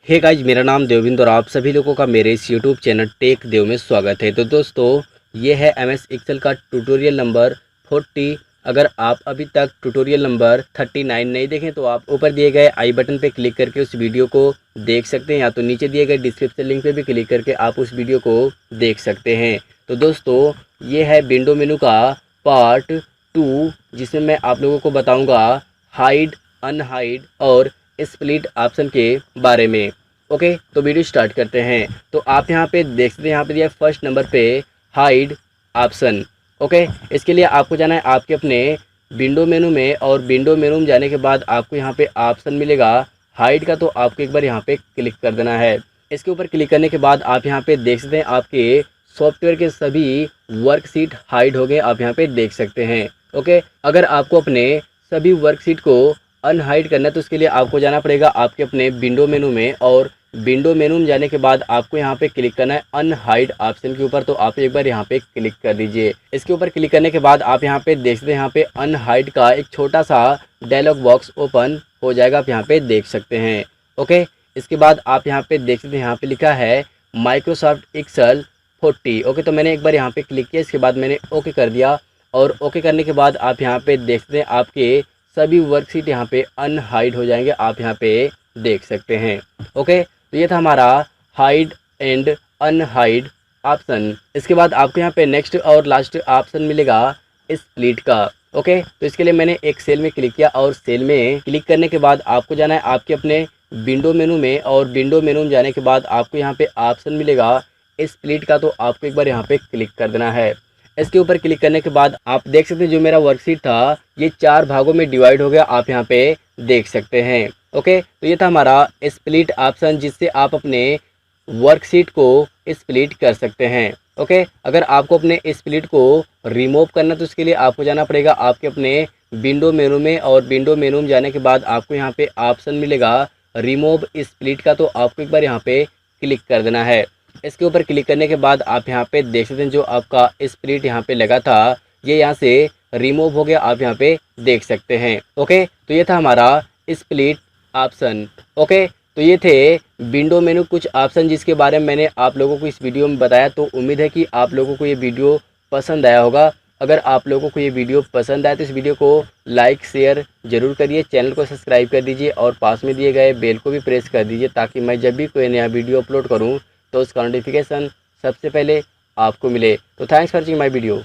Hey guys, मेरा नाम देवबिंदु और आप सभी लोगों का मेरे इस यूट्यूब चैनल टेक देव में स्वागत है। तो दोस्तों, ये है एमएस एक्सेल का ट्यूटोरियल नंबर 40। अगर आप अभी तक ट्यूटोरियल नंबर 39 नहीं देखें तो आप ऊपर दिए गए आई बटन पे क्लिक करके उस वीडियो को देख सकते हैं, या तो नीचे दिए गए डिस्क्रिप्शन लिंक पे भी क्लिक करके आप उस वीडियो को देख सकते हैं। तो दोस्तों, ये है विंडो मेनू का पार्ट 2, जिसमें मैं आप लोगों को बताऊँगा हाइड, अनहाइड और स्प्लिट ऑप्शन के बारे में। ओके, तो वीडियो स्टार्ट करते हैं। तो आप यहाँ पे देख सकते हैं, यहाँ पे दिया फर्स्ट नंबर पे हाइड ऑप्शन। ओके, इसके लिए आपको जाना है आपके अपने विंडो मेनू में, और विंडो मेनू में जाने के बाद आपको यहाँ पे ऑप्शन मिलेगा हाइड का, तो आपको एक बार यहाँ पे क्लिक कर देना है। इसके ऊपर क्लिक करने के बाद आप यहाँ पे देख सकते हैं आपके सॉफ्टवेयर के सभी वर्कशीट हाइड हो गए, आप यहाँ पे देख सकते हैं। ओके, अगर आपको अपने सभी वर्कशीट को अनहाइड करना है तो उसके लिए आपको जाना पड़ेगा आपके अपने विंडो मेनू में, और विंडो मेनू में जाने के बाद आपको यहाँ पे क्लिक करना है अनहाइड ऑप्शन के ऊपर, तो आप एक बार यहाँ पे क्लिक कर दीजिए। इसके ऊपर क्लिक करने के बाद आप यहाँ पे देख सकते हैं यहाँ पे अनहाइड का एक छोटा सा डायलॉग बॉक्स ओपन हो जाएगा, आप यहाँ पे देख सकते हैं। ओके, इसके बाद आप यहाँ पे देख सकते हैं यहाँ पे लिखा है माइक्रोसॉफ्ट एक्सेल 40। ओके, तो मैंने एक बार यहाँ पे क्लिक किया, इसके बाद मैंने ओके कर दिया, और ओके करने के बाद आप यहाँ पे देख सकते हैं आपके सभी वर्कशीट यहाँ पे अनहाइड हो जाएंगे, आप यहाँ पे देख सकते हैं। ओके, तो ये था हमारा हाइड एंड अनहाइड ऑप्शन। इसके बाद आपको यहाँ पे नेक्स्ट और लास्ट ऑप्शन मिलेगा स्प्लिट का। ओके, तो इसके लिए मैंने एक सेल में क्लिक किया, और सेल में क्लिक करने के बाद आपको जाना है आपके अपने विंडो मेनू में, और विंडो मेनू में जाने के बाद आपको यहाँ पे ऑप्शन मिलेगा स्प्लिट का, तो आपको एक बार यहाँ पे क्लिक कर देना है। इसके ऊपर क्लिक करने के बाद आप देख सकते हैं जो मेरा वर्कशीट था ये 4 भागों में डिवाइड हो गया, आप यहाँ पे देख सकते हैं। ओके, तो ये था हमारा स्प्लिट ऑप्शन, जिससे आप अपने वर्कशीट को स्प्लिट कर सकते हैं। ओके, अगर आपको अपने स्प्लिट को रिमूव करना तो उसके लिए आपको जाना पड़ेगा आपके अपने विंडो मेनू में, और विंडो मेनू में जाने के बाद आपको यहाँ पे ऑप्शन मिलेगा रिमूव स्प्लिट का, तो आपको एक बार यहाँ पे क्लिक कर देना है। इसके ऊपर क्लिक करने के बाद आप यहाँ पे देख सकते हैं जो आपका स्प्लिट यहाँ पे लगा था ये यहाँ से रिमूव हो गया, आप यहाँ पे देख सकते हैं। ओके, तो ये था हमारा स्प्लिट ऑप्शन। ओके, तो ये थे विंडो मेनू कुछ ऑप्शन जिसके बारे में मैंने आप लोगों को इस वीडियो में बताया। तो उम्मीद है कि आप लोगों को ये वीडियो पसंद आया होगा। अगर आप लोगों को ये वीडियो पसंद आए तो इस वीडियो को लाइक शेयर जरूर करिए, चैनल को सब्सक्राइब कर दीजिए, और पास में दिए गए बेल को भी प्रेस कर दीजिए, ताकि मैं जब भी कोई नया वीडियो अपलोड करूँ तो उसका नोटिफिकेशन सबसे पहले आपको मिले। तो thanks for watching my video.